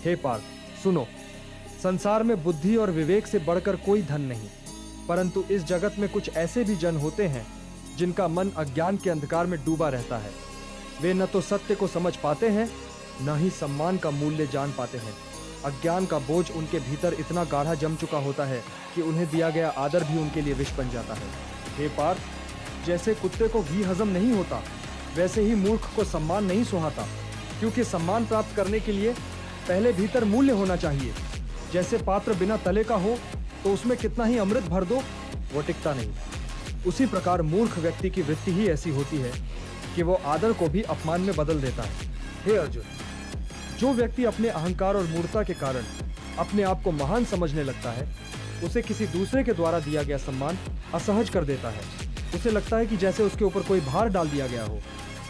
हे पार्थ, सुनो। संसार में बुद्धि और विवेक से बढ़कर कोई धन नहीं, परंतु इस जगत में कुछ ऐसे भी जन होते हैं जिनका मन अज्ञान के अंधकार में डूबा रहता है। वे न तो सत्य को समझ पाते हैं, न ही सम्मान का मूल्य जान पाते हैं। अज्ञान का बोझ उनके भीतर इतना गाढ़ा जम चुका होता है कि उन्हें दिया गया आदर भी उनके लिए विष बन जाता है। हे पार्थ, जैसे कुत्ते को घी हजम नहीं होता, वैसे ही मूर्ख को सम्मान नहीं सुहाता, क्योंकि सम्मान प्राप्त करने के लिए पहले भीतर मूल्य होना चाहिए। जैसे पात्र बिना तले का हो तो उसमें कितना ही अमृत भर दो, वो टिकता नहीं। उसी प्रकार मूर्ख व्यक्ति की वृत्ति ही ऐसी होती है कि वो आदर को भी अपमान में बदल देता है। हे अर्जुन, जो व्यक्ति अपने अहंकार और मूर्खता के कारण अपने आप को महान समझने लगता है, उसे किसी दूसरे के द्वारा दिया गया सम्मान असहज कर देता है। उसे लगता है कि जैसे उसके ऊपर कोई भार डाल दिया गया हो।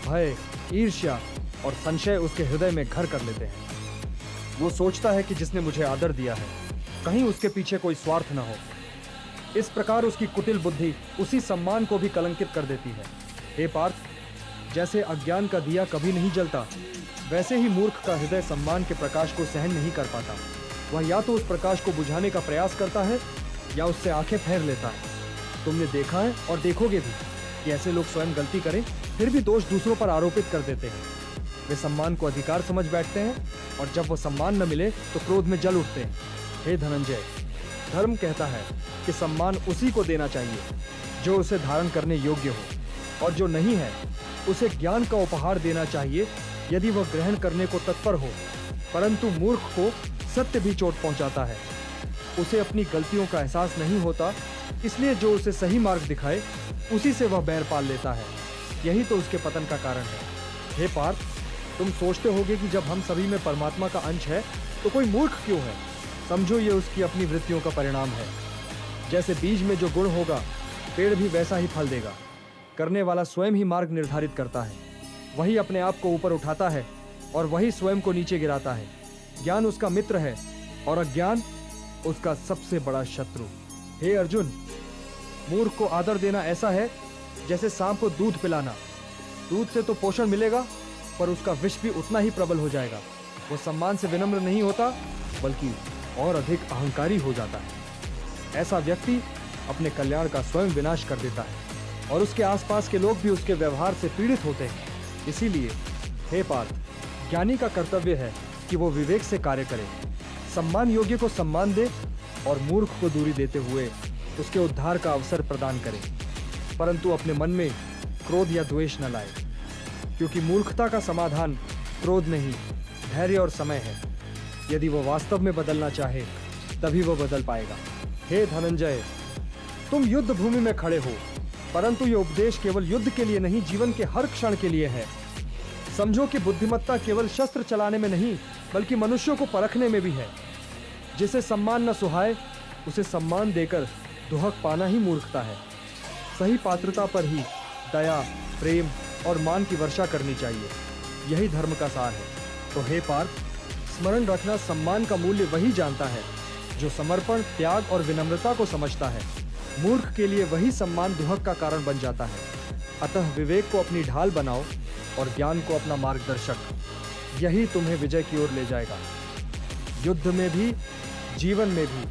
भय, ईर्ष्या और संशय उसके हृदय में घर कर लेते हैं। वो सोचता है कि जिसने मुझे आदर दिया है, कहीं उसके पीछे कोई स्वार्थ न हो। इस प्रकार उसकी कुटिल बुद्धि उसी सम्मान को भी कलंकित कर देती है। हे पार्थ, जैसे अज्ञान का दिया कभी नहीं जलता, वैसे ही मूर्ख का हृदय सम्मान के प्रकाश को सहन नहीं कर पाता। वह या तो उस प्रकाश को बुझाने का प्रयास करता है या उससे आंखें फेर लेता है। तुमने देखा है और देखोगे भी कि ऐसे लोग स्वयं गलती करें फिर भी दोष दूसरों पर आरोपित कर देते हैं। वे सम्मान को अधिकार समझ बैठते हैं और जब वो सम्मान न मिले तो क्रोध में जल उठते हैं। हे धनंजय, धर्म कहता है कि सम्मान उसी को देना चाहिए जो उसे धारण करने योग्य हो, और जो नहीं है उसे ज्ञान का उपहार देना चाहिए यदि वह ग्रहण करने को तत्पर हो। परंतु मूर्ख को सत्य भी चोट पहुंचाता है। उसे अपनी गलतियों का एहसास नहीं होता, इसलिए जो उसे सही मार्ग दिखाए उसी से वह बैर पाल लेता है। यही तो उसके पतन का कारण है। हे पार्थ, तुम सोचते होगे कि जब हम सभी में परमात्मा का अंश है तो कोई मूर्ख क्यों है? समझो ये उसकी अपनी वृत्तियों का परिणाम है। जैसे बीज में जो गुण होगा, पेड़ भी वैसा ही फल देगा। करने वाला स्वयं ही मार्ग निर्धारित करता है। वही अपने आप को ऊपर उठाता है और वही स्वयं को नीचे गिराता है। ज्ञान उसका मित्र है और अज्ञान उसका सबसे बड़ा शत्रु। हे अर्जुन, मूर्ख को आदर देना ऐसा है जैसे सांप को दूध पिलाना। दूध से तो पोषण मिलेगा, पर उसका विष भी उतना ही प्रबल हो जाएगा। वो सम्मान से विनम्र नहीं होता, बल्कि और अधिक अहंकारी हो जाता है। ऐसा व्यक्ति अपने कल्याण का स्वयं विनाश कर देता है और उसके आसपास के लोग भी उसके व्यवहार से पीड़ित होते हैं। इसीलिए हे पार्थ, ज्ञानी का कर्तव्य है कि वो विवेक से कार्य करे, सम्मान योग्य को सम्मान दे और मूर्ख को दूरी देते हुए उसके उद्धार का अवसर प्रदान करे। परंतु अपने मन में क्रोध या द्वेष न लाए, क्योंकि मूर्खता का समाधान क्रोध नहीं, धैर्य और समय है। यदि वो वास्तव में बदलना चाहे तभी वो बदल पाएगा। हे धनंजय, तुम युद्ध भूमि में खड़े हो, परंतु ये उपदेश केवल युद्ध के लिए नहीं, जीवन के हर क्षण के लिए है। समझो कि बुद्धिमत्ता केवल शस्त्र चलाने में नहीं, बल्कि मनुष्यों को परखने में भी है। जिसे सम्मान न सुहाए उसे सम्मान देकर दुहक पाना ही मूर्खता है। सही पात्रता पर ही दया, प्रेम और मान की वर्षा करनी चाहिए। यही धर्म का सार है। तो हे पार्थ, स्मरण रखना, सम्मान का मूल्य वही जानता है जो समर्पण, त्याग और विनम्रता को समझता है। मूर्ख के लिए वही सम्मान दुहक का कारण बन जाता है। अतः विवेक को अपनी ढाल बनाओ और ज्ञान को अपना मार्गदर्शक। यही तुम्हें विजय की ओर ले जाएगा। युद्ध में भी, जीवन में भी